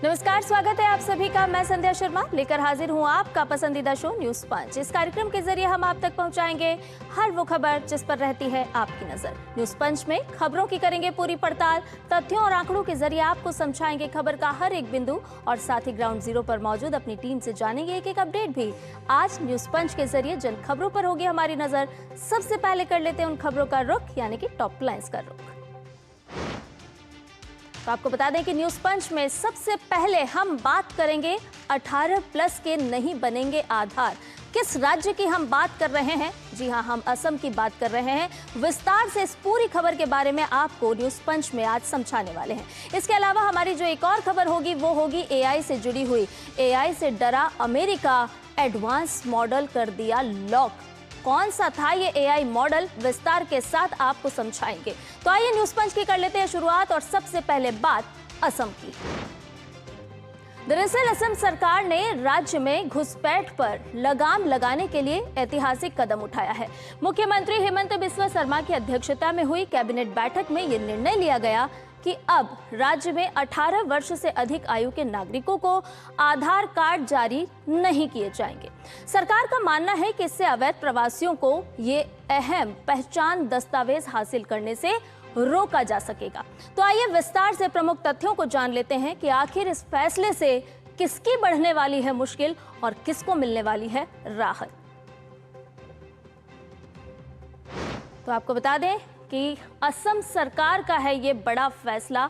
नमस्कार, स्वागत है आप सभी का। मैं संध्या शर्मा लेकर हाजिर हूं आपका पसंदीदा शो न्यूज पंच। इस कार्यक्रम के जरिए हम आप तक पहुंचाएंगे हर वो खबर जिस पर रहती है आपकी नजर। न्यूज पंच में खबरों की करेंगे पूरी पड़ताल, तथ्यों और आंकड़ों के जरिए आपको समझाएंगे खबर का हर एक बिंदु और साथ ही ग्राउंड जीरो पर मौजूद अपनी टीम से जानेंगे एक एक अपडेट भी। आज न्यूज पंच के जरिए जिन खबरों पर होगी हमारी नजर, सबसे पहले कर लेते हैं उन खबरों का रुख, यानी कि टॉप लाइन्स का रुख। तो आपको बता दें कि न्यूज पंच में सबसे पहले हम बात करेंगे 18+ के नहीं बनेंगे आधार। किस राज्य की हम बात कर रहे हैं? जी हां, हम असम की बात कर रहे हैं। विस्तार से इस पूरी खबर के बारे में आपको न्यूज पंच में आज समझाने वाले हैं। इसके अलावा हमारी जो एक और खबर होगी वो होगी एआई से जुड़ी हुई। एआई से डरा अमेरिका, एडवांस मॉडल कर दिया लॉक। कौन सा था ये एआई मॉडल, विस्तार के साथ आपको समझाएंगे। तो आइए न्यूज पंच की कर लेते हैं शुरुआत और सबसे पहले बात असम की। दरअसल असम सरकार ने राज्य में घुसपैठ पर लगाम लगाने के लिए ऐतिहासिक कदम उठाया है। मुख्यमंत्री हेमंत बिस्वा शर्मा की अध्यक्षता में हुई कैबिनेट बैठक में ये निर्णय लिया गया कि अब राज्य में 18 वर्ष से अधिक आयु के नागरिकों को आधार कार्ड जारी नहीं किए जाएंगे। सरकार का मानना है कि इससे अवैध प्रवासियों को ये अहम पहचान दस्तावेज हासिल करने से रोका जा सकेगा। तो आइए विस्तार से प्रमुख तथ्यों को जान लेते हैं कि आखिर इस फैसले से किसकी बढ़ने वाली है मुश्किल और किसको मिलने वाली है राहत। तो आपको बता दें कि असम सरकार का है ये बड़ा फैसला।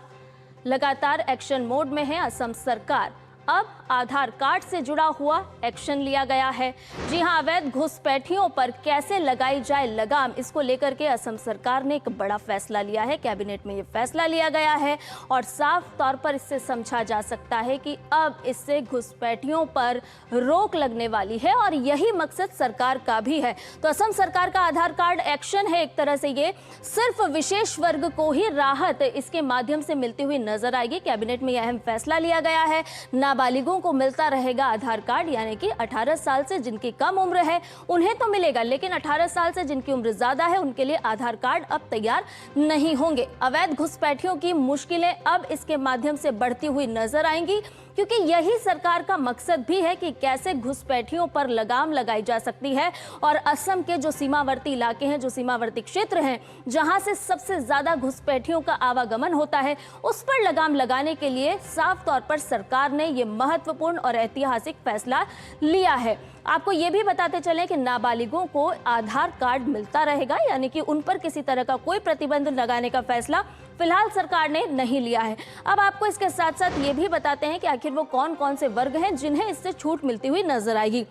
लगातार एक्शन मोड में है असम सरकार। अब आधार कार्ड से जुड़ा हुआ एक्शन लिया गया है। जी हां, अवैध घुसपैठियों पर कैसे लगाई जाए लगाम, इसको लेकर के असम सरकार ने एक बड़ा फैसला लिया है। कैबिनेट में ये फैसला लिया गया है और साफ तौर पर इससे समझा जा सकता है कि अब इससे घुसपैठियों पर रोक लगने वाली है और यही मकसद सरकार का भी है। तो असम सरकार का आधार कार्ड एक्शन है एक तरह से ये सिर्फ विशेष वर्ग को ही राहत इसके माध्यम से मिलती हुई नजर आएगी। कैबिनेट में यह अहम फैसला लिया गया है। नाबालिगों को मिलता रहेगा आधार कार्ड, यानी कि 18 साल से जिनकी कम उम्र है उन्हें तो मिलेगा, लेकिन 18 साल से जिनकी उम्र ज्यादा है उनके लिए आधार कार्ड अब तैयार नहीं होंगे। अवैध घुसपैठियों की मुश्किलें अब इसके माध्यम से बढ़ती हुई नजर आएंगी, क्योंकि यही सरकार का मकसद भी है कि कैसे घुसपैठियों पर लगाम लगाई जा सकती है। और असम के जो सीमावर्ती इलाके हैं, जो सीमावर्ती क्षेत्र हैं, जहां से सबसे ज्यादा घुसपैठियों का आवागमन होता है, उस पर लगाम लगाने के लिए साफ तौर पर सरकार ने ये महत्वपूर्ण और ऐतिहासिक फैसला लिया है। आपको ये भी बताते चलें कि नाबालिगों को आधार कार्ड मिलता रहेगा, यानी कि उन पर किसी तरह का कोई प्रतिबंध लगाने का फैसला फिलहाल सरकार ने नहीं लिया है। अब आपको इसके साथ साथ ये भी बताते हैं कि आखिर वो कौन कौन से वर्ग हैं जिन्हें इससे छूट मिलती हुई नजर आएगी।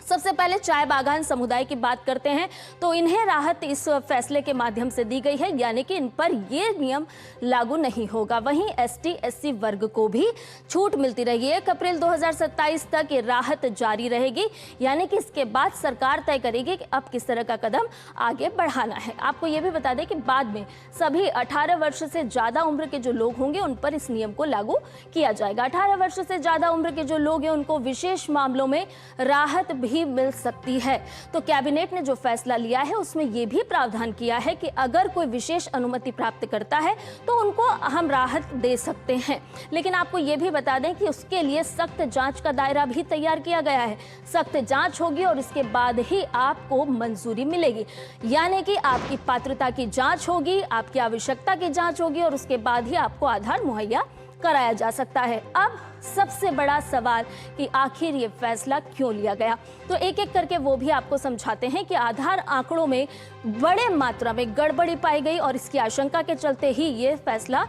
सबसे पहले चाय बागान समुदाय की बात करते हैं तो इन्हें राहत इस फैसले के माध्यम से दी गई है, यानी कि इन पर ये नियम लागू नहीं होगा। वहीं एसटी एससी वर्ग को भी छूट मिलती रहेगी। 1 अप्रैल 2027 तक ये राहत जारी रहेगी, यानी कि इसके बाद सरकार तय करेगी कि अब किस तरह का कदम आगे बढ़ाना है। आपको ये भी बता दें कि बाद में सभी 18 वर्ष से ज्यादा उम्र के जो लोग होंगे उन पर इस नियम को लागू किया जाएगा। 18 वर्ष से ज्यादा उम्र के जो लोग हैं उनको विशेष मामलों में राहत भी मिल सकती है। तो कैबिनेट ने जो फैसला लिया है उसमें यह भी प्रावधान किया है कि अगर कोई विशेष अनुमति प्राप्त करता है तो उनको हम राहत दे सकते हैं, लेकिन आपको यह भी बता दें कि उसके लिए सख्त जांच का दायरा भी तैयार किया गया है। सख्त जांच होगी और इसके बाद ही आपको मंजूरी मिलेगी, यानी कि आपकी पात्रता की जांच होगी, आपकी आवश्यकता की जांच होगी और उसके बाद ही आपको आधार मुहैया कराया जा सकता है। अब सबसे बड़ा सवाल कि आखिर ये फैसला क्यों लिया गया, तो एक एक करके वो भी आपको समझाते हैं कि आधार आंकड़ों में बड़े मात्रा में गड़बड़ी पाई गई और इसकी आशंका के चलते ही ये फैसला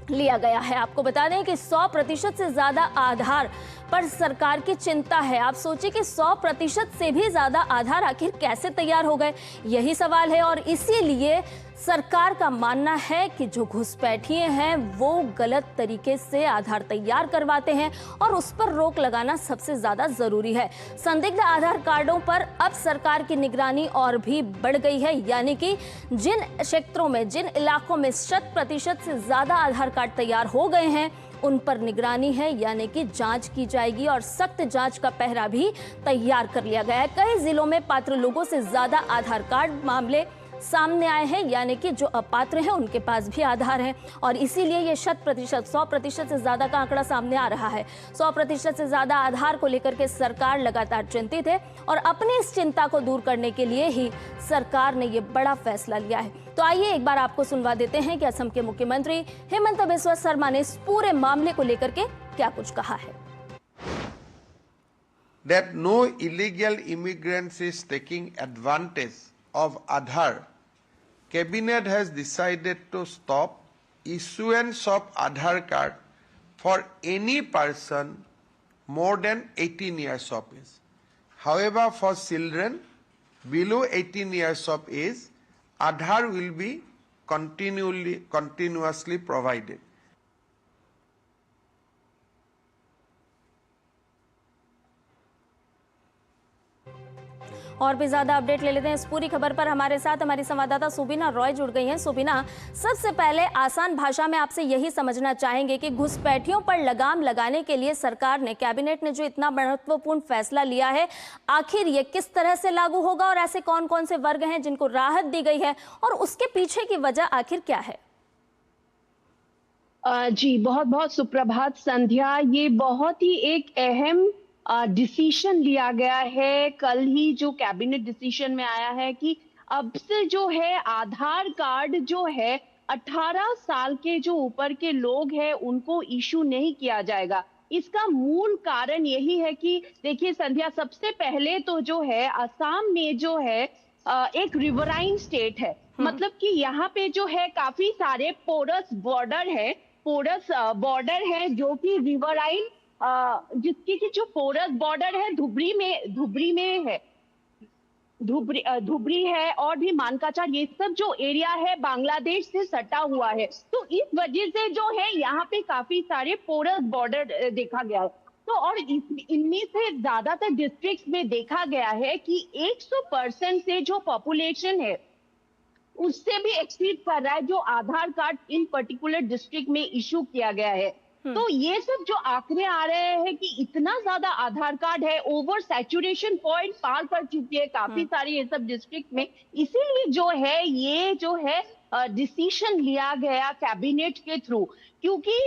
लिया गया है। आपको बता दें कि 100% से ज्यादा आधार पर सरकार की चिंता है। आप सोचिए कि 100% से भी ज्यादा आधार आखिर कैसे तैयार हो गए, यही सवाल है। और इसीलिए सरकार का मानना है कि जो घुसपैठिए हैं वो गलत तरीके से आधार तैयार करवाते हैं और उस पर रोक लगाना सबसे ज्यादा जरूरी है। संदिग्ध आधार कार्डों पर अब सरकार की निगरानी और भी बढ़ गई है, यानी कि जिन क्षेत्रों में, जिन इलाकों में 100% से ज्यादा आधार कार्ड तैयार हो गए हैं उन पर निगरानी है, यानी कि जांच की जाएगी और सख्त जांच का पहरा भी तैयार कर लिया गया है। कई जिलों में पात्र लोगों से ज्यादा आधार कार्ड मामले सामने आए हैं, यानी कि जो अपात्र हैं उनके पास भी आधार है। और इसीलिए ये 100% से ज्यादा का आंकड़ा सामने आ रहा है। 100% से ज्यादा आधार को लेकर के सरकार लगातार चिंतित है और अपनी इस चिंता को दूर करने के लिए ही सरकार ने ये बड़ा फैसला लिया है। तो आइए एक बार आपको सुनवा देते हैं कि असम के मुख्यमंत्री हेमंत बिस्वा शर्मा ने इस पूरे मामले को लेकर के क्या कुछ कहा है। That no illegal immigrants is taking advantage of Aadhaar, Cabinet has decided to stop issuance of Aadhaar card for any person more than 18 years of age. However, for children below 18 years of age, Aadhaar will be continuously provided. और भी ज्यादा update ले लेते हैं इस पूरी खबर पर। हमारे साथ हमारी संवाददाता सुबिना रॉय जुड़ गई हैं। सुबिना, सबसे पहले आसान भाषा में आपसे यही समझना चाहेंगे कि घुसपैठियों पर लगाम लगाने के लिए सरकार ने, कैबिनेट ने जो इतना महत्वपूर्ण फैसला लिया है, आखिर ये किस तरह से लागू होगा और ऐसे कौन कौन से वर्ग हैं जिनको राहत दी गई है और उसके पीछे की वजह आखिर क्या है? जी बहुत बहुत सुप्रभात संध्या। ये बहुत ही एक अहम डिसीजन लिया गया है। कल ही जो कैबिनेट डिसीजन में आया है कि अब से जो है आधार कार्ड जो है 18 साल के जो ऊपर के लोग हैं उनको इशू नहीं किया जाएगा। इसका मूल कारण यही है कि देखिए संध्या, सबसे पहले तो जो है असम में जो है एक रिवराइन स्टेट है। मतलब कि यहाँ पे जो है काफी सारे पोरस बॉर्डर है जो कि रिवराइन जिसकी की जो पोरस बॉर्डर है धुबरी में है, धुबरी है और भी मानकाचार, ये सब जो एरिया है बांग्लादेश से सटा हुआ है। तो इस वजह से जो है यहाँ पे काफी सारे पोरस बॉर्डर देखा गया है। तो और इनमें से ज्यादातर डिस्ट्रिक्ट में देखा गया है कि 100% से जो पॉपुलेशन है उससे भी एक्सीड कर रहा है जो आधार कार्ड इन पर्टिकुलर डिस्ट्रिक्ट में इशू किया गया है। तो ये सब जो आंकड़े आ रहे हैं कि इतना ज्यादा आधार कार्ड है, ओवर सैचुरेशन पॉइंट पार कर चुकी है काफी सारी ये सब डिस्ट्रिक्ट में, इसीलिए जो है ये जो है डिसीजन लिया गया कैबिनेट के थ्रू। क्योंकि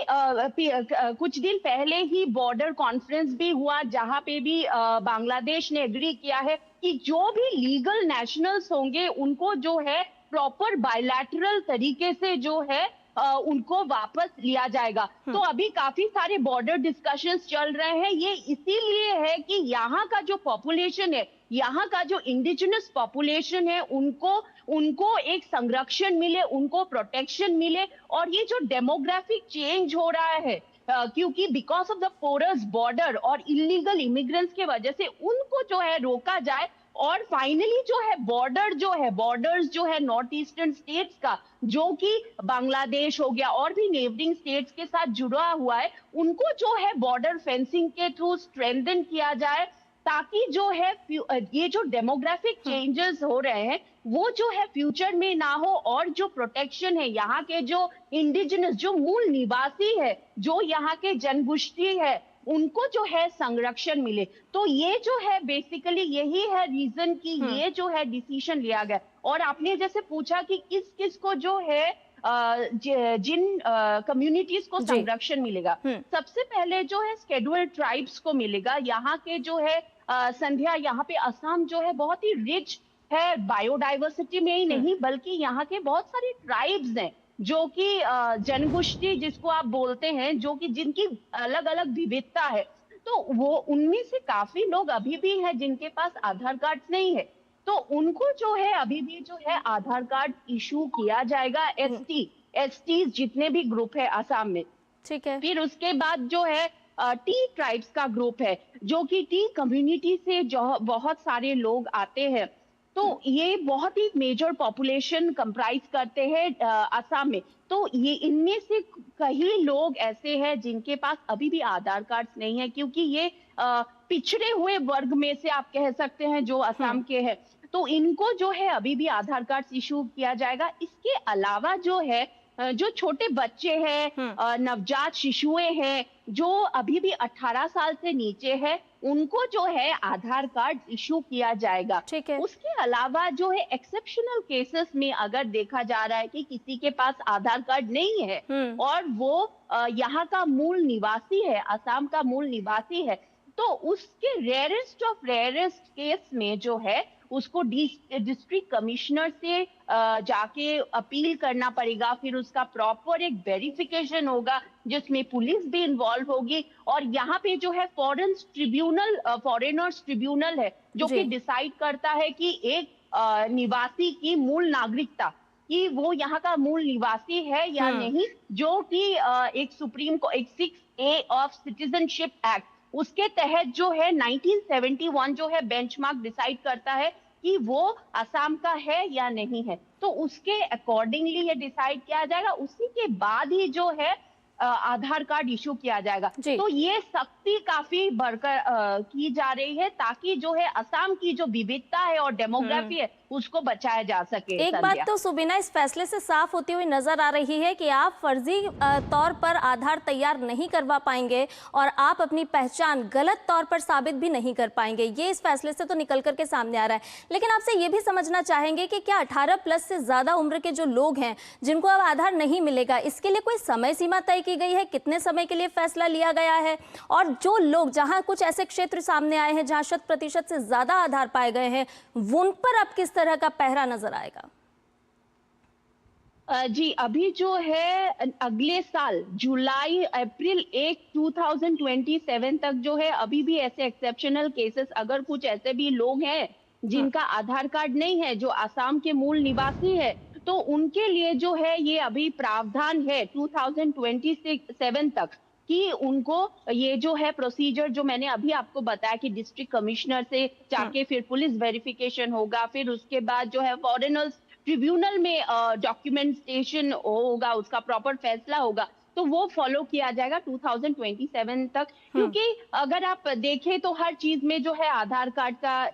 कुछ दिन पहले ही बॉर्डर कॉन्फ्रेंस भी हुआ जहां पे भी बांग्लादेश ने एग्री किया है कि जो भी लीगल नेशनल्स होंगे उनको जो है प्रॉपर बायलैटरल तरीके से जो है उनको वापस लिया जाएगा। तो अभी काफी सारे बॉर्डर डिस्कशंस चल रहे हैं। ये इसीलिए है कि यहाँ का जो पॉपुलेशन है, यहाँ का जो इंडिजिनस पॉपुलेशन है, उनको एक संरक्षण मिले, उनको प्रोटेक्शन मिले। और ये जो डेमोग्राफिक चेंज हो रहा है क्योंकि because of the porous border और इलीगल इमिग्रेंट्स के वजह से उनको जो है रोका जाए। और फाइनली जो है बॉर्डर्स जो है नॉर्थ ईस्टर्न स्टेट्स का, जो कि बांग्लादेश हो गया और भी नेबरिंग स्टेट्स के साथ जुड़ा हुआ है, उनको जो है बॉर्डर फेंसिंग के थ्रू स्ट्रेंथन किया जाए ताकि जो है ये जो डेमोग्राफिक चेंजेस हो रहे हैं वो जो है फ्यूचर में ना हो। और जो प्रोटेक्शन है यहाँ के जो इंडिजिनस जो मूल निवासी है, जो यहाँ के जनगोष्ठी है, उनको जो है संरक्षण मिले। तो ये जो है बेसिकली यही है रीजन कि ये जो है डिसीजन लिया गया। और आपने जैसे पूछा कि किस किस को जो है जिन कम्युनिटीज को संरक्षण मिलेगा, सबसे पहले जो है शेड्यूल्ड ट्राइब्स को मिलेगा। यहाँ के जो है संध्या, यहाँ पे असम जो है बहुत ही रिच है बायोडाइवर्सिटी में ही नहीं बल्कि यहाँ के बहुत सारे ट्राइब्स हैं जो कि जनगोष्ठी जिसको आप बोलते हैं, जो कि जिनकी अलग अलग विविधता है। तो वो उनमें से काफी लोग अभी भी हैं जिनके पास आधार कार्ड नहीं है, तो उनको जो है अभी भी जो है आधार कार्ड इशू किया जाएगा। एसटी जितने भी ग्रुप है असम में, ठीक है। फिर उसके बाद जो है टी ट्राइब्स का ग्रुप है, जो कि टी कम्युनिटी से जो बहुत सारे लोग आते हैं। तो ये बहुत ही मेजर पॉपुलेशन कंप्राइज करते हैं असम में। तो ये इनमें से कई लोग ऐसे हैं जिनके पास अभी भी आधार कार्ड नहीं है, क्योंकि ये पिछड़े हुए वर्ग में से आप कह सकते हैं जो असम के हैं। तो इनको जो है अभी भी आधार कार्ड इशू किया जाएगा। इसके अलावा जो है जो छोटे बच्चे हैं, नवजात शिशुएं हैं, जो अभी भी 18 साल से नीचे है, उनको जो है आधार कार्ड इशू किया जाएगा। ठीक है। उसके अलावा जो है एक्सेप्शनल केसेस में अगर देखा जा रहा है कि किसी के पास आधार कार्ड नहीं है और वो यहाँ का मूल निवासी है, असम का मूल निवासी है, तो उसके रेयरेस्ट ऑफ रेयरेस्ट केस में जो है उसको डिस्ट्रिक्ट कमिश्नर से जाके अपील करना पड़ेगा। फिर उसका प्रॉपर एक वेरिफिकेशन होगा जिसमें पुलिस भी इन्वॉल्व होगी, और यहाँ पे जो है फॉरेनर्स ट्रिब्यूनल है जो कि डिसाइड करता है कि एक निवासी की मूल नागरिकता, कि वो यहाँ का मूल निवासी है या नहीं, जो कि एक सुप्रीम को एक 6A ऑफ सिटीजनशिप एक्ट, उसके तहत जो है 1971 जो है बेंचमार्क डिसाइड करता है कि वो असम का है या नहीं है। तो उसके अकॉर्डिंगली ये डिसाइड किया जाएगा, उसी के बाद ही जो है आधार कार्ड इशू किया जाएगा। तो ये सख्ती काफी बढ़कर की जा रही है ताकि जो है असम की जो विविधता है और डेमोग्राफी है उसको बचाया जा सके। एक बात तो सुबीना इस फैसले से साफ होती हुई नजर आ रही है कि आप फर्जी तौर पर आधार तैयार नहीं करवा पाएंगे और आप अपनी पहचान गलत तौर पर साबित भी नहीं कर पाएंगे। ये इस फैसले से तो निकल करके सामने आ रहा है। लेकिन आपसे ये भी समझना चाहेंगे कि क्या 18+ से ज्यादा उम्र के जो लोग हैं जिनको अब आधार नहीं मिलेगा, इसके लिए कोई समय सीमा तय की गई है? कितने समय के लिए फैसला लिया गया है? और जो लोग, जहां कुछ ऐसे क्षेत्र सामने आए हैं जहां 100% से ज्यादा आधार पाए गए हैं, उन पर अब किस तरह का पहरा नजर आएगा? जी, अभी जो है अगले साल जुलाई अप्रैल 1 2027 तक जो है अभी भी ऐसे एक्सेप्शनल केसेस, अगर कुछ ऐसे भी लोग हैं जिनका आधार कार्ड नहीं है, जो असम के मूल निवासी है, तो उनके लिए जो है ये अभी प्रावधान है 2027 तक कि उनको ये जो है प्रोसीजर जो मैंने अभी आपको बताया कि डिस्ट्रिक्ट कमिश्नर से जाके फिर पुलिस वेरिफिकेशन होगा, फिर उसके बाद जो है फॉरेनर्स ट्रिब्यूनल में डॉक्यूमेंटेशन होगा, उसका प्रॉपर फैसला होगा, तो वो फॉलो किया जाएगा 2027 तक। क्योंकि अगर आप देखें तो हर चीज में जो है आधार कार्ड का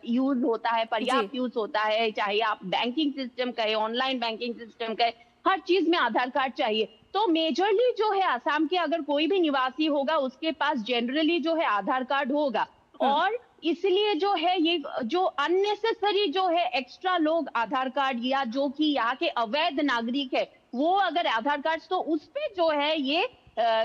यूज होता है, पर्याप्त यूज होता है, चाहे आप बैंकिंग सिस्टम कहे, ऑनलाइन बैंकिंग सिस्टम कहे, हर चीज में आधार कार्ड चाहिए। तो मेजरली जो है असम के अगर कोई भी निवासी होगा उसके पास जनरली जो है आधार कार्ड होगा, और इसलिए जो है ये जो अननेसेसरी जो है एक्स्ट्रा लोग आधार कार्ड, या जो कि यहाँ के अवैध नागरिक है वो अगर आधार कार्ड, तो उस पे जो है ये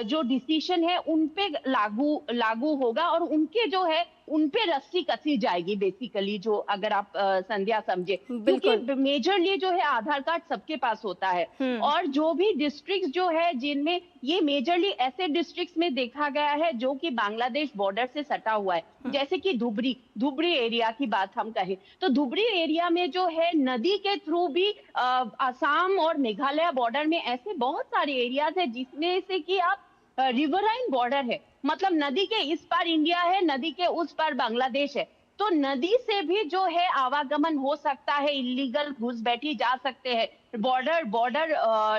जो डिसीजन है उन पे लागू होगा और उनके जो है उन पे रस्सी कसी जाएगी बेसिकली, जो अगर आप संध्या समझे, क्योंकि मेजरली जो है आधार कार्ड सबके पास होता है। और जो भी डिस्ट्रिक्ट जो है जिनमें ये मेजरली ऐसे डिस्ट्रिक्ट्स में देखा गया है जो कि बांग्लादेश बॉर्डर से सटा हुआ है, जैसे कि धुबरी एरिया की बात हम कहें तो धुबरी एरिया में जो है नदी के थ्रू भी असम और मेघालय बॉर्डर में ऐसे बहुत सारे एरियाज है जिसमें से कि आप रिवराइन बॉर्डर है, मतलब नदी के इस पार इंडिया है, नदी के उस पार बांग्लादेश है, तो नदी से भी जो है आवागमन हो सकता है, इलीगल घुसपैठी जा सकते हैं, बॉर्डर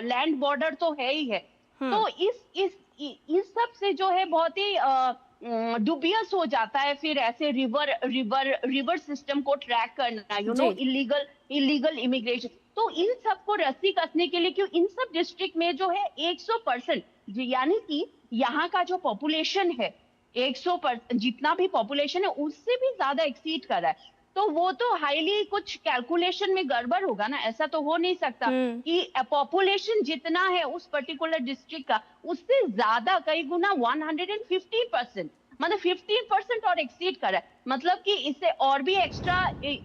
लैंड बॉर्डर तो है ही है। तो इस सब से जो है बहुत ही डुबियस हो जाता है फिर ऐसे रिवर सिस्टम को ट्रैक करना, इलीगल इमिग्रेशन। तो इन सबको रस्सी कसने के लिए, क्यों इन सब डिस्ट्रिक्ट में जो है 100%, यानी कि यहाँ का जो पॉपुलेशन है 100%, जितना भी पॉपुलेशन है उससे भी ज्यादा एक्सीड कर रहा है, तो वो तो हाईली कुछ कैलकुलेशन में गड़बड़ होगा ना, ऐसा तो हो नहीं सकता कि पॉपुलेशन जितना है उस पर्टिकुलर डिस्ट्रिक्ट का उससे ज्यादा कई गुना 150%, मतलब 15% और एक्सीड कर रहा है, मतलब कि इससे और भी एक्स्ट्रा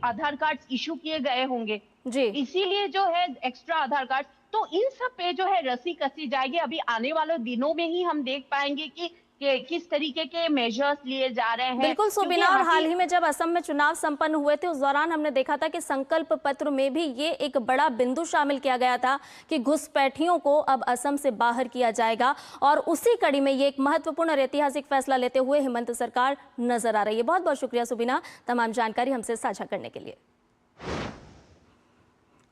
आधार कार्ड इशू किए गए होंगे जी, इसीलिए जो है एक्स्ट्रा आधार कार्ड। तो इन सब पे जो है रस्सी कसी जाएगी। अभी आने वाले दिनों में ही हम देख पाएंगे कि किस तरीके के मेजर्स लिए जा रहे हैं। बिल्कुल सुबीना, और हाल ही में जब असम में चुनाव संपन्न हुए थे उस दौरान हमने देखा था कि संकल्प पत्र में भी ये एक बड़ा बिंदु शामिल किया गया था कि घुसपैठियों को अब असम से बाहर किया जाएगा, और उसी कड़ी में ये एक महत्वपूर्ण और ऐतिहासिक फैसला लेते हुए हेमंत सरकार नजर आ रही है। बहुत बहुत शुक्रिया सुबीना तमाम जानकारी हमसे साझा करने के लिए।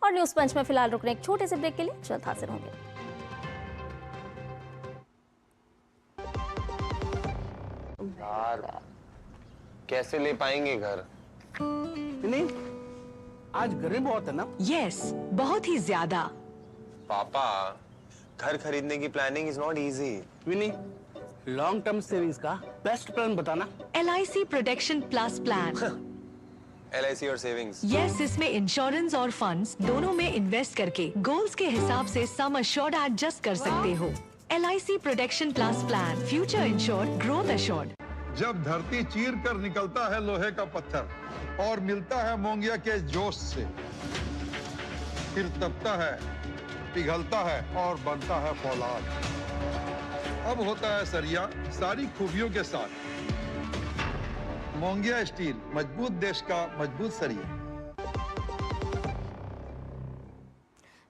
और न्यूज पंच में फिलहाल रुकने एक छोटे से ब्रेक के लिए जल्द हाजिर होंगे। यार कैसे ले पाएंगे घर? नहीं, आज गर्मी बहुत है ना? यस, बहुत ही ज्यादा। पापा, घर खरीदने की planning is not easy. Vini, long term savings का बेस्ट प्लान बताना। LIC protection plus plan. LIC और सेविंग्स। यस, इसमें इंश्योरेंस और फंड्स दोनों में इन्वेस्ट करके गोल्स के हिसाब से सम अश्योर्ड एडजस्ट कर सकते हो। LIC protection plus plan, future insured, growth assured. जब धरती चीर कर निकलता है लोहे का पत्थर और मिलता है मोंगिया के जोश से, फिर तपता है, पिघलता है और बनता है फौलाद। अब होता है सरिया सारी खूबियों के साथ। मोंगिया स्टील, मजबूत देश का मजबूत सरिया।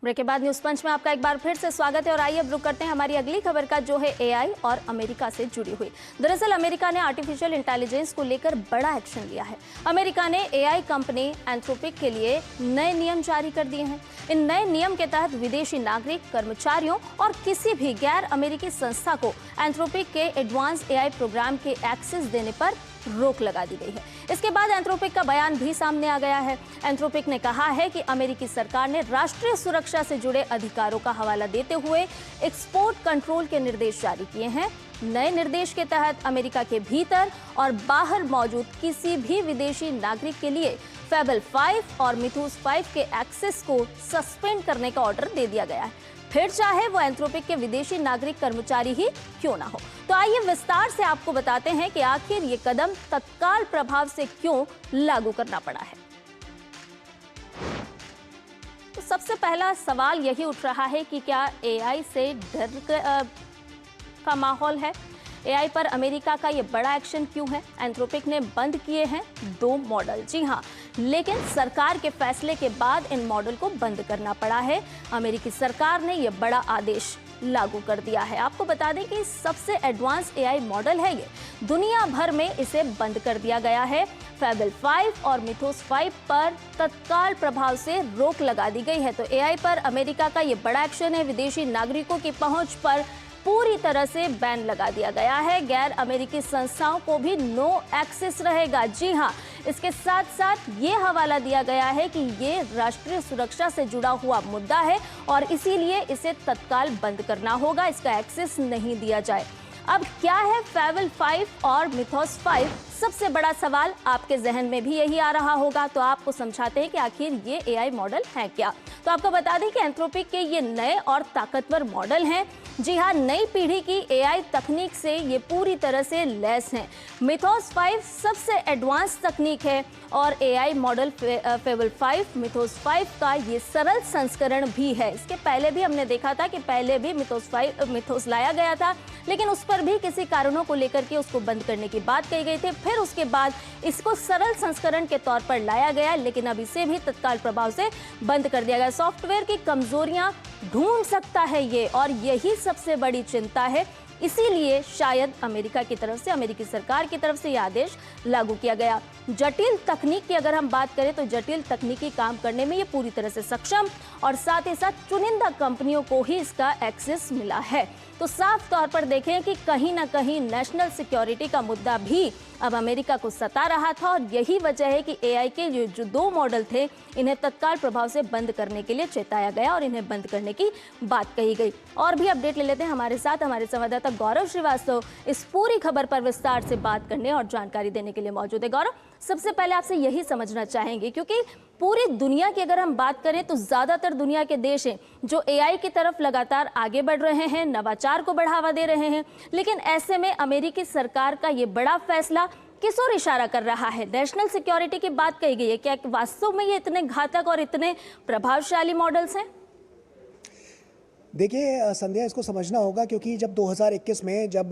ब्रेक के बाद न्यूज पंच में आपका एक बार फिर से स्वागत है और आइए अब रुक करते हैं हमारी अगली खबर का, जो है AI और अमेरिका से जुड़ी हुई। दरअसल अमेरिका ने आर्टिफिशियल इंटेलिजेंस को लेकर बड़ा एक्शन लिया है। अमेरिका ने AI कंपनी एंथ्रोपिक के लिए नए नियम जारी कर दिए हैं। इन नए नियम के तहत विदेशी नागरिक, कर्मचारियों और किसी भी गैर अमेरिकी संस्था को एंथ्रोपिक के एडवांस AI प्रोग्राम के एक्सेस देने पर रोक लगा दी गई है। इसके बाद एंथ्रोपिक का बयान भी सामने आ गया है। एंथ्रोपिक ने कहा है कि अमेरिकी सरकार ने राष्ट्रीय सुरक्षा से जुड़े अधिकारों का हवाला देते हुए एक्सपोर्ट कंट्रोल के निर्देश जारी किए हैं। नए निर्देश के तहत अमेरिका के भीतर और बाहर मौजूद किसी भी विदेशी नागरिक के लिए फेबल 5 और मिथुस 5 के एक्सेस को सस्पेंड करने का ऑर्डर दे दिया गया है, फिर चाहे वो एंथ्रोपिक के विदेशी नागरिक कर्मचारी ही क्यों ना हो। तो आइए विस्तार से आपको बताते हैं कि आखिर ये कदम तत्काल प्रभाव से क्यों लागू करना पड़ा है। तो सबसे पहला सवाल यही उठ रहा है कि क्या AI से डर का माहौल है? AI पर अमेरिका का ये बड़ा एक्शन क्यों है? एंथ्रोपिक ने बंद किए हैं 2 मॉडल, जी हाँ, लेकिन सरकार के फैसले के बाद इन मॉडल को बंद करना पड़ा है। अमेरिकी सरकार ने ये बड़ा आदेश लागू कर दिया है। आपको बता दें कि सबसे एडवांस AI मॉडल है ये, दुनिया भर में इसे बंद कर दिया गया है। फेबल 5 और मिथुस 5 पर तत्काल प्रभाव से रोक लगा दी गई है। तो AI पर अमेरिका का ये बड़ा एक्शन है। विदेशी नागरिकों की पहुंच पर पूरी तरह से बैन लगा दिया गया है। गैर अमेरिकी संस्थाओं को भी नो एक्सेस रहेगा। जी हाँ, इसके साथ साथ ये हवाला दिया गया है कि ये राष्ट्रीय सुरक्षा से जुड़ा हुआ मुद्दा है और इसीलिए इसे तत्काल बंद करना होगा, इसका एक्सेस नहीं दिया जाए। अब क्या है फेबल 5 और मिथुस 5? सबसे बड़ा सवाल आपके जहन में भी यही आ रहा होगा। तो आपको समझाते हैं कि आखिर ये AI मॉडल है क्या। तो आपको बता दें कि एंथ्रोपिक के ये नए और ताकतवर मॉडल हैं। जी हाँ, नई पीढ़ी की AI तकनीक से ये पूरी तरह से लैस हैं। मिथुस 5 सबसे एडवांस तकनीक है और AI मॉडल फेबल 5 मिथुस 5 का ये सरल संस्करण भी है। इसके पहले भी हमने देखा था कि पहले भी मिथुस लाया गया था, लेकिन उस पर भी किसी कारणों को लेकर के उसको बंद करने की बात कही गई थी। फिर उसके बाद इसको सरल संस्करण के तौर पर लाया गया, लेकिन अब इसे भी तत्काल प्रभाव से बंद कर दिया गया। सॉफ्टवेयर की कमजोरियां ढूंढ सकता है ये, और यही सबसे बड़ी चिंता है। इसीलिए शायद अमेरिका की तरफ से, अमेरिकी सरकार की तरफ से यह आदेश लागू किया गया। जटिल तकनीक की अगर हम बात करें तो जटिल तकनीकी काम करने में ये पूरी तरह से सक्षम और साथ ही साथ चुनिंदा कंपनियों को ही इसका एक्सेस मिला है। तो साफ तौर पर देखें कि कहीं ना कहीं नेशनल सिक्योरिटी का मुद्दा भी अब अमेरिका को सता रहा था और यही वजह है कि AI के जो 2 मॉडल थे, इन्हें तत्काल प्रभाव से बंद करने के लिए चेताया गया और इन्हें बंद करने की बात कही गई। और भी अपडेट ले लेते हैं हमारे साथ हमारे संवाददाता गौरव श्रीवास्तव इस पूरी खबर पर विस्तार से बात करने और जानकारी देने के लिए मौजूद है। गौरव, सबसे पहले आपसे यही समझना चाहेंगे, क्योंकि पूरी दुनिया की अगर हम बात करें तो ज्यादातर दुनिया के देश हैं जो AI की तरफ लगातार आगे बढ़ रहे हैं, नवाचार को बढ़ावा दे रहे हैं, लेकिन ऐसे में अमेरिकी सरकार का ये बड़ा फैसला किस ओर इशारा कर रहा है? नेशनल सिक्योरिटी की बात कही गई है, क्या वास्तव में ये इतने घातक और इतने प्रभावशाली मॉडल्स हैं? देखिए संध्या, इसको समझना होगा क्योंकि जब 2021 में जब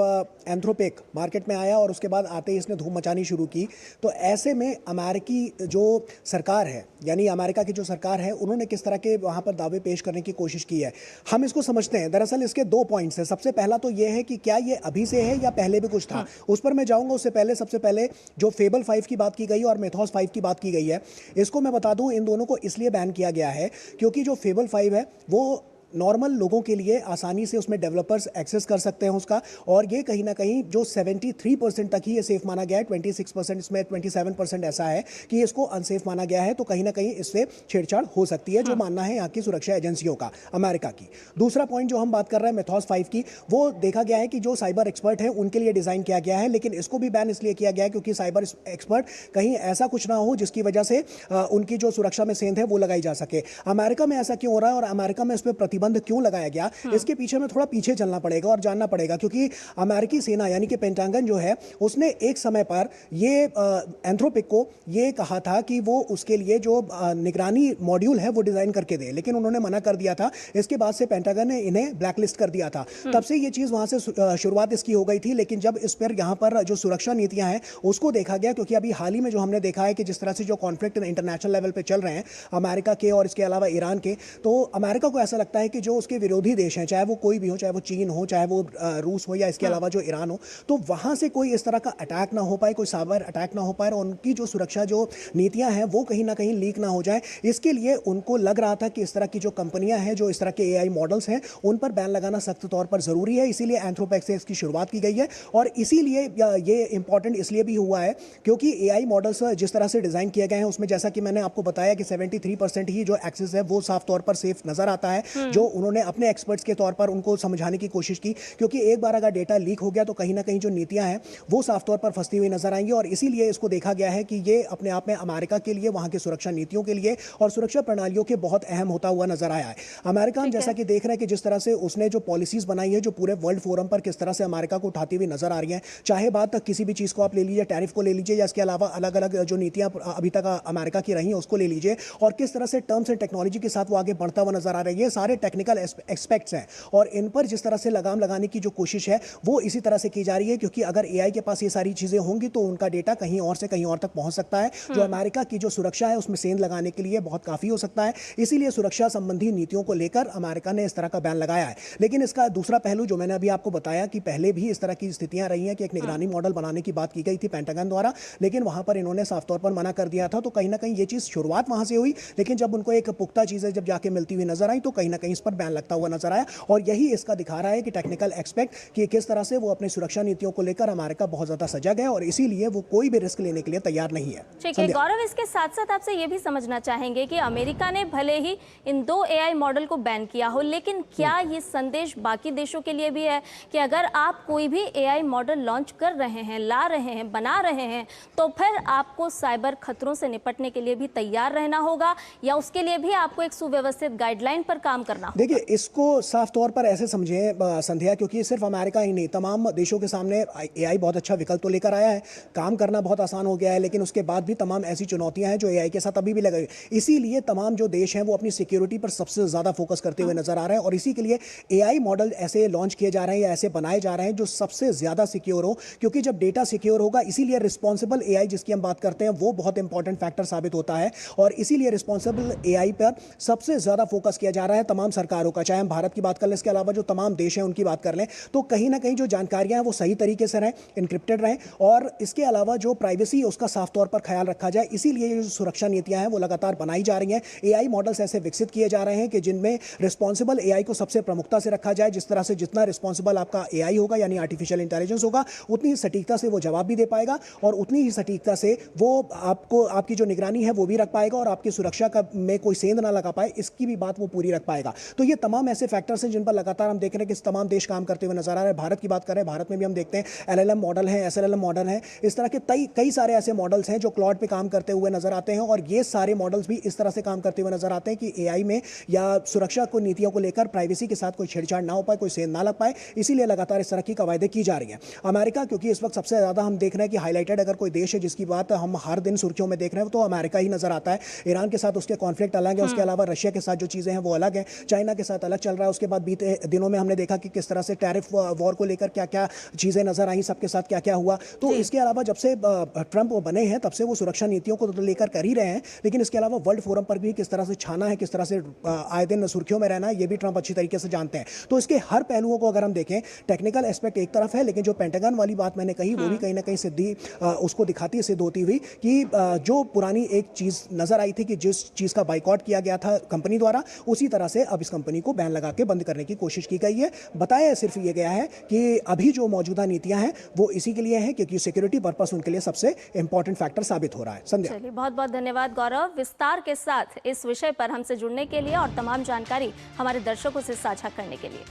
एंथ्रोपिक मार्केट में आया और उसके बाद आते ही इसने धूम मचानी शुरू की, तो ऐसे में अमेरिकी जो सरकार है, यानी अमेरिका की जो सरकार है, उन्होंने किस तरह के वहाँ पर दावे पेश करने की कोशिश की है, हम इसको समझते हैं। दरअसल इसके 2 पॉइंट्स हैं। सबसे पहला तो ये है कि क्या ये अभी से है या पहले भी कुछ था, उस पर मैं जाऊँगा। उससे पहले सबसे पहले जो फेबल 5 की बात की गई और मिथुस 5 की बात की गई है, इसको मैं बता दूँ, इन दोनों को इसलिए बैन किया गया है क्योंकि जो फेबल 5 है वो नॉर्मल लोगों के लिए आसानी से उसमें डेवलपर्स एक्सेस कर सकते हैं उसका, और ये कहीं ना कहीं जो 73% तक ही ये सेफ माना गया है, 26% इसमें 27% ऐसा है कि इसको अनसेफ माना गया है, तो कहीं ना कहीं इससे छेड़छाड़ हो सकती है, जो मानना है यहाँ की सुरक्षा एजेंसियों का, अमेरिका की। दूसरा पॉइंट जो हम बात कर रहे हैं मेथॉस 5 की, वो देखा गया है कि जो साइबर एक्सपर्ट हैं उनके लिए डिजाइन किया गया है, लेकिन इसको भी बैन इसलिए किया गया है क्योंकि साइबर एक्सपर्ट कहीं ऐसा कुछ ना हो जिसकी वजह से उनकी जो सुरक्षा में सेंध है वो लगाई जा सके। अमेरिका में ऐसा क्यों हो रहा है और अमेरिका में इस पर प्रतिबंध क्यों लगाया गया, इसके पीछे में थोड़ा पीछे चलना पड़ेगा और जानना पड़ेगा, क्योंकि अमेरिकी सेना यानी कि पेंटागन जो है उसने एक समय पर ये एंथ्रोपिक को ये कहा था कि वो उसके लिए जो निगरानी मॉड्यूल है वो डिजाइन करके दे, लेकिन उन्होंने मना कर दिया था। इसके बाद से पेंटागन ने इन्हें ब्लैकलिस्ट कर दिया था, तब से ये चीज वहां से शुरुआत इसकी हो गई थी। लेकिन जब इस पर यहाँ पर जो सुरक्षा नीतियां हैं उसको देखा गया, क्योंकि अभी हाल ही में जो हमने देखा है कि जिस तरह से जो कॉन्फ्लिक्ट इंटरनेशनल लेवल पे चल रहे हैं अमेरिका के और इसके अलावा ईरान के, तो अमेरिका को ऐसा लगता है कि जो उसके विरोधी देश हैं, चाहे वो कोई भी हो, चाहे वो चीन हो, चाहे वो रूस हो या इसके अलावा जो ईरान हो, तो वहां से कोई इस तरह का अटैक ना हो पाए, कोई साइबर अटैक ना हो पाए, और उनकी जो सुरक्षा जो नीतियां हैं वो कहीं ना कहीं लीक ना हो जाए। इसके लिए उनको लग रहा था कि इस तरह की जो कंपनियां हैं, जो इस तरह के AI मॉडल्स हैं, उन पर बैन लगाना सख्त तौर पर जरूरी है। इसीलिए एंथ्रोपिक से इसकी शुरुआत की गई है, और इसीलिए ये इंपॉर्टेंट इसलिए भी हुआ है क्योंकि AI मॉडल्स जिस तरह से डिजाइन किए गए हैं उसमें जैसा कि मैंने आपको बताया कि 73% ही जो एक्सेस है वो साफ तौर पर सेफ नजर आता है, जो उन्होंने अपने एक्सपर्ट्स के तौर पर उनको समझाने की कोशिश की, क्योंकि एक बार अगर डेटा लीक हो गया तो कहीं ना कहीं जो नीतियां हैं वो साफ तौर पर फंसती हुई नजर आएंगी। और इसीलिए इसको देखा गया है कि ये अपने आप में अमेरिका के लिए, वहां की सुरक्षा नीतियों के लिए और सुरक्षा प्रणालियों के बहुत अहम होता हुआ नजर आया है। अमेरिका हम जैसा कि देख रहे हैं कि जिस तरह से उसने जो पॉलिसीज बनाई है, जो पूरे वर्ल्ड फोरम पर किस तरह से अमेरिका को उठाती हुई नजर आ रही है, चाहे बात तक किसी भी चीज को आप ले लीजिए, टैरिफ को ले लीजिए, या इसके अलावा अलग अलग जो नीतियां अभी तक अमेरिका की रही हैं उसको ले लीजिए, और किस तरह से टर्म्स एंड टेक्नोलॉजी के साथ वो आगे बढ़ता हुआ नजर आ रहा है। ये सारे टेक्निकल एस्पेक्ट्स हैं और इन पर जिस तरह से लगाम लगाने की जो कोशिश है वो इसी तरह से की जा रही है, क्योंकि अगर AI के पास ये सारी चीजें होंगी तो उनका डेटा कहीं और से कहीं और तक पहुंच सकता है, जो अमेरिका की जो सुरक्षा है उसमें सेंध लगाने के लिए बहुत काफी हो सकता है। इसीलिए सुरक्षा संबंधी नीतियों को लेकर अमेरिका ने इस तरह का बैन लगाया है। लेकिन इसका दूसरा पहलू जो मैंने अभी आपको बताया कि पहले भी इस तरह की स्थितियां रही हैं कि एक निगरानी मॉडल बनाने की बात की गई थी पेंटागन द्वारा, लेकिन वहां पर इन्होंने साफ तौर पर मना कर दिया था। तो कहीं ना कहीं ये चीज शुरुआत वहां से हुई, लेकिन जब उनको एक पुख्ता चीजें जब जाके मिलती हुई नजर आई तो कहीं ना कहीं इस पर बैन लगता हुआ नजर आया, और यही इसका दिखा रहा है कि टेक्निकल एक्सपेक्ट कि किस तरह से वो अपनी सुरक्षा नीतियों को लेकर अमेरिका बहुत ज्यादा सजग है और इसीलिए वो कोई भी रिस्क लेने के लिए तैयार नहीं है। ठीक है गौरव, इसके साथ साथ आपसे ये भी समझना चाहेंगे कि अमेरिका ने भले ही इन 2 AI मॉडल को बैन किया हो, लेकिन क्या ये संदेश बाकी देशों के लिए भी है कि अगर आप कोई भी AI मॉडल लॉन्च कर रहे हैं, ला रहे हैं, बना रहे हैं, तो फिर आपको साइबर खतरों से निपटने के लिए भी तैयार रहना होगा, या उसके लिए भी आपको एक सुव्यवस्थित गाइडलाइन पर काम करना होगा? देखिए, इसको साफ तौर पर ऐसे समझें संध्या, क्योंकि सिर्फ अमेरिका ही नहीं, तमाम देशों के सामने AI बहुत अच्छा विकल्प तो लेकर आया है, काम करना बहुत आसान हो गया है, लेकिन उसके बाद भी तमाम ऐसी चुनौतियां हैं जो AI के साथ अभी भी लगी। इसीलिए तमाम जो देश हैं वो अपनी सिक्योरिटी पर सबसे ज्यादा फोकस करते हुए नजर आ रहे हैं, और इसी के लिए AI मॉडल ऐसे लॉन्च किए जा रहे हैं या ऐसे बनाए जा रहे हैं जो सबसे ज्यादा सिक्योर हो, क्योंकि जब डेटा सिक्योर होगा, इसीलिए रिस्पॉन्सिबल AI जिसकी हम बात करते हैं वो बहुत इंपॉर्टेंट फैक्टर साबित होता है, और इसीलिए रिस्पॉन्सिबल AI पर सबसे ज्यादा फोकस किया जा रहा है तमाम सरकारों का। चाहे हम भारत की बात कर लें, इसके अलावा जो तमाम देश हैं उनकी बात कर लें, तो कहीं ना कहीं जो जानकारियां हैं वो सही तरीके से रहें, इनक्रिप्टेड रहें, और इसके अलावा जो प्राइवेसी उसका साफ तौर पर ख्याल रखा जाए। इसीलिए जो सुरक्षा नीतियां हैं वो लगातार बनाई जा रही हैं। AI मॉडल्स ऐसे विकसित किए जा रहे हैं कि जिनमें रिस्पॉन्सिबल AI को सबसे प्रमुखता से रखा जाए। जिस तरह से जितना रिस्पॉन्सिबल आपका AI होगा, यानी आर्टिफिशियल इंटेलिजेंस होगा, उतनी ही सटीकता से वो जवाब भी दे पाएगा, और उतनी ही सटीकता से वो आपको, आपकी जो निगरानी है वो भी रख पाएगा, और आपकी सुरक्षा का में कोई सेंध ना लगा पाए इसकी भी बात वो पूरी रख पाएगा। तो ये तमाम ऐसे फैक्टर्स हैं जिन पर लगातार हम देख रहे हैं कि तमाम देश काम करते हुए नजर आ रहे हैं। भारत की बात करें, भारत में भी हम देखते हैं LLM मॉडल हैं, SLLM मॉडल हैं, इस तरह के कई सारे ऐसे मॉडल्स हैं जो क्लाउड पे काम करते हुए नजर आते हैं, और ये सारे मॉडल्स भी इस तरह से काम करते हुए नजर आते हैं कि AI में या सुरक्षा को नीतियों को लेकर प्राइवेसी के साथ कोई छेड़छाड़ ना हो पाए, कोई सेंध ना लग पाए। इसीलिए लगातार इस तरह की कवायदें की जा रही हैं। अमेरिका, क्योंकि इस वक्त सबसे ज्यादा हम देख रहे हैं कि हाईलाइटेड अगर कोई देश है जिसकी बात हम हर दिन सुर्खियों में देख रहे हैं तो अमेरिका ही नजर आता है। ईरान के साथ उसके कॉन्फ्लिक्ट अलग है, उसके अलावा रशिया के साथ जो चीजें हैं वो अलग है, चाइना के साथ अलग चल रहा है। उसके बाद बीते दिनों में हमने देखा कि किस तरह से टैरिफ वॉर को लेकर क्या क्या चीजें नजर आई, सबके साथ क्या क्या हुआ। तो इसके अलावा जब से ट्रंप बने हैं तब से वो सुरक्षा नीतियों को तो लेकर कर ही रहे हैं, लेकिन इसके अलावा वर्ल्ड फोरम पर भी किस तरह से छाना है, किस तरह से आए दिन सुर्खियों में रहना है, ये भी ट्रंप अच्छी तरीके से जानते हैं। तो इसके हर पहलुओं को अगर हम देखें, टेक्निकल एस्पेक्ट एक तरफ है, लेकिन जो पेंटागन वाली बात मैंने कही वो भी कहीं ना कहीं उसको दिखाती है, सिद्ध होती हुई कि जो पुरानी एक चीज नजर आई थी कि जिस चीज का बाइकआउट किया गया था कंपनी द्वारा, उसी तरह से अब इस कंपनी को बैन लगा के बंद करने की कोशिश की गई है। बताया सिर्फ ये गया है कि अभी जो मौजूदा नीतियां हैं वो इसी के लिए हैं क्योंकि सिक्योरिटी पर्पस उनके लिए सबसे इंपॉर्टेंट फैक्टर साबित हो रहा है। संध्या, चलिए, बहुत बहुत धन्यवाद गौरव, विस्तार के साथ इस विषय पर हमसे जुड़ने के लिए और तमाम जानकारी हमारे दर्शकों से साझा करने के लिए।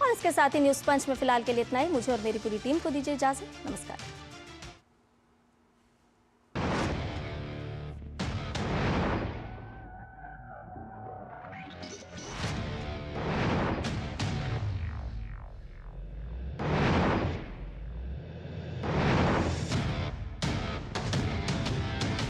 और इसके साथ ही न्यूज पंच में फिलहाल के लिए इतना ही। मुझे और मेरी पूरी टीम को दीजिए इजाजत। नमस्कार।